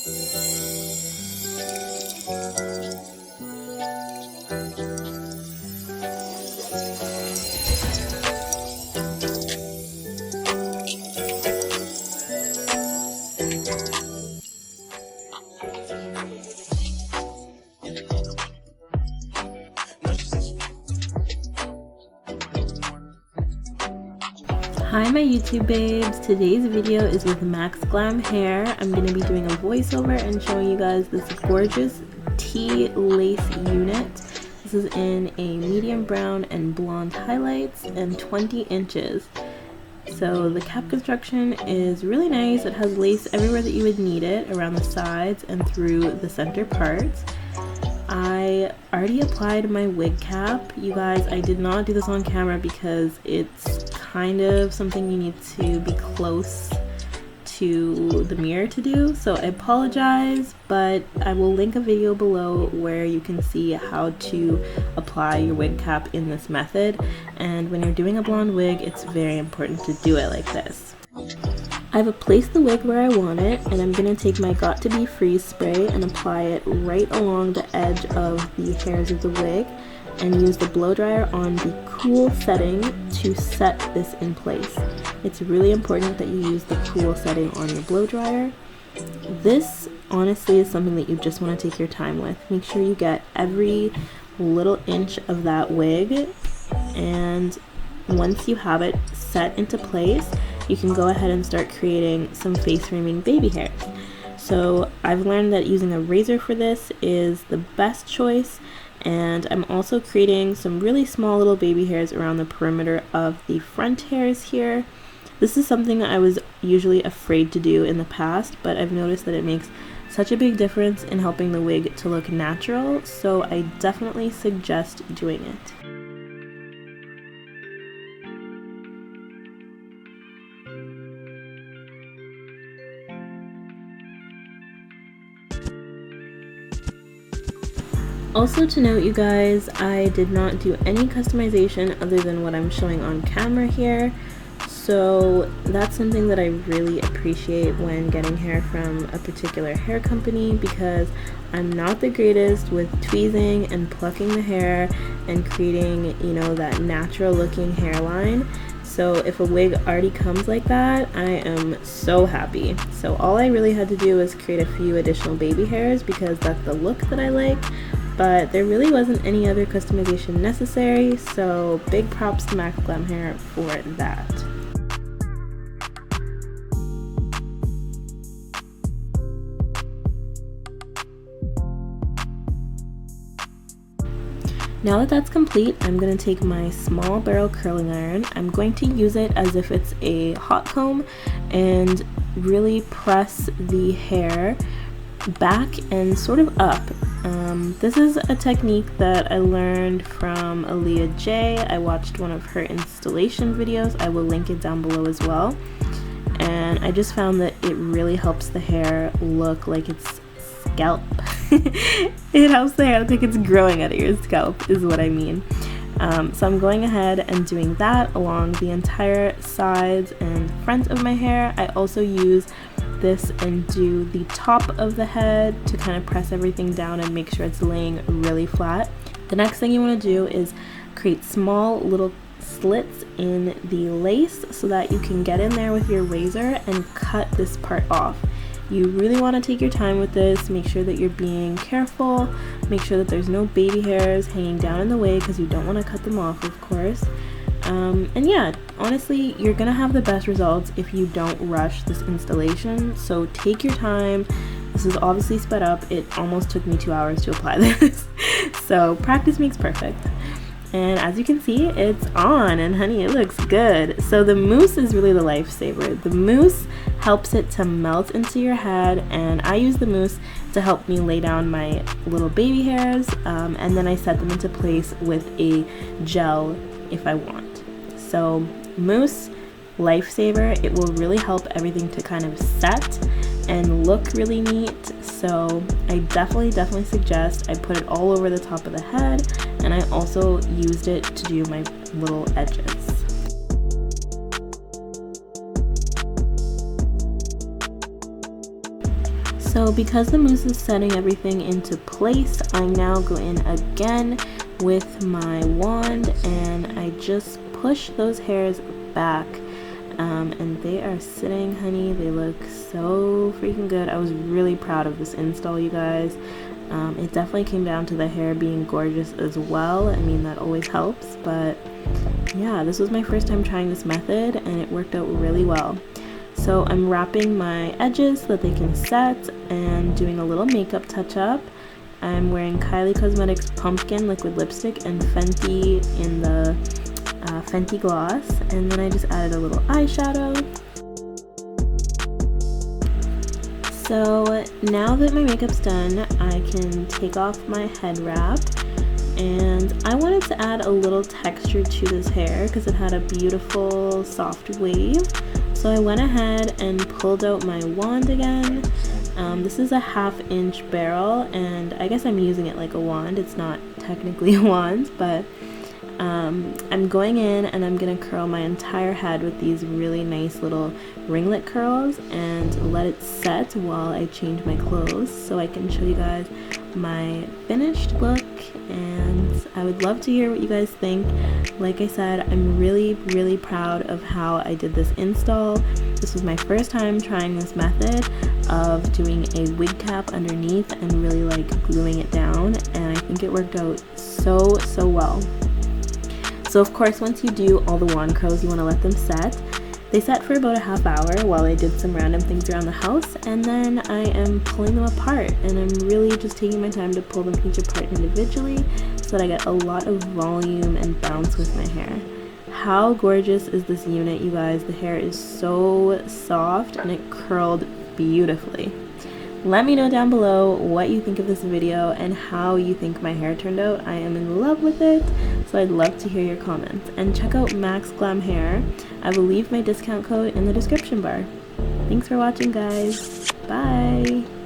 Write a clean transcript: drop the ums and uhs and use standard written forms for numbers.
Hi my YouTube babes, today's video is with Max Glam Hair. I'm going to be doing a voiceover and showing you guys this gorgeous tea lace unit. This is in a medium brown and blonde highlights and 20 inches. So the cap construction is really nice. It has lace everywhere that you would need it, around the sides and through the center parts. I already applied my wig cap. You guys, I did not do this on camera because it's kind of something you need to be close to the mirror to do, so I apologize, but I will link a video below where you can see how to apply your wig cap in this method. And when you're doing a blonde wig, it's very important to do it like this. I've placed the wig where I want it, and I'm going to take my Got To Be Freeze spray and apply it right along the edge of the hairs of the wig, and use the blow dryer on the cool setting to set this in place. It's really important that you use the cool setting on your blow dryer. This honestly is something that you just want to take your time with. Make sure you get every little inch of that wig, and once you have it set into place, you can go ahead and start creating some face framing baby hairs. So I've learned that using a razor for this is the best choice, and I'm also creating some really small little baby hairs around the perimeter of the front hairs here. This is something I was usually afraid to do in the past, but I've noticed that it makes such a big difference in helping the wig to look natural, so I definitely suggest doing it. Also to note, you guys, I did not do any customization other than what I'm showing on camera here. So that's something that I really appreciate when getting hair from a particular hair company, because I'm not the greatest with tweezing and plucking the hair and creating, you know, that natural looking hairline. So if a wig already comes like that, I am so happy. So all I really had to do was create a few additional baby hairs because that's the look that I like. But there really wasn't any other customization necessary, so big props to Max Glam Hair for that. Now that that's complete, I'm going to take my small barrel curling iron. I'm going to use it as if it's a hot comb and really press the hair back and sort of up. This is a technique that I learned from Aaliyah J. I watched one of her installation videos. I will link it down below as well. And I just found that it really helps the hair look like it's scalp. It helps the hair look like it's growing out of your scalp is what I mean. So I'm going ahead and doing that along the entire sides and front of my hair. I also use this and do the top of the head to kind of press everything down and make sure it's laying really flat. The next thing you want to do is create small little slits in the lace so that you can get in there with your razor and cut this part off. You really want to take your time with this, make sure that you're being careful, make sure that there's no baby hairs hanging down in the way because you don't want to cut them off, of course. And yeah, honestly, you're gonna have the best results if you don't rush this installation, so take your time. This is obviously sped up. It almost took me 2 hours to apply this. So practice makes perfect. And as you can see, it's on, and honey, it looks good. So the mousse is really the lifesaver. The mousse helps it to melt into your head, and I use the mousse to help me lay down my little baby hairs, and then I set them into place with a gel if I want. So mousse, lifesaver. It will really help everything to kind of set and look really neat. So I definitely suggest. I put it all over the top of the head, and I also used it to do my little edges. So because the mousse is setting everything into place, I now go in again with my wand and I just push those hairs back. And they are sitting, honey. They look so freaking good. I was really proud of this install, you guys. It definitely came down to the hair being gorgeous as well. I mean, that always helps, but yeah, this was my first time trying this method and it worked out really well. So I'm wrapping my edges so that they can set and doing a little makeup touch up. I'm wearing Kylie Cosmetics Pumpkin Liquid Lipstick and Fenty in the Fenty Gloss, and then I just added a little eyeshadow. So now that my makeup's done, I can take off my head wrap, and I wanted to add a little texture to this hair because it had a beautiful soft wave. So I went ahead and pulled out my wand again. This is a 1/2 inch barrel, and I guess I'm using it like a wand. It's not technically a wand, but I'm going in and I'm gonna curl my entire head with these really nice little ringlet curls and let it set while I change my clothes so I can show you guys my finished look. And I would love to hear what you guys think. Like I said, I'm really proud of how I did this install. This was my first time trying this method of doing a wig cap underneath and really like gluing it down, and I think it worked out so well. So of course, once you do all the wand curls, you want to let them set. They set for about a ½ hour while I did some random things around the house, and then I am pulling them apart, and I'm really just taking my time to pull them each apart individually so that I get a lot of volume and bounce with my hair. How gorgeous is this unit, you guys? The hair is so soft and it curled beautifully. Let me know down below what you think of this video and how you think my hair turned out. I am in love with it, so I'd love to hear your comments. And check out Max Glam Hair. I will leave my discount code in the description bar. Thanks for watching, guys. Bye!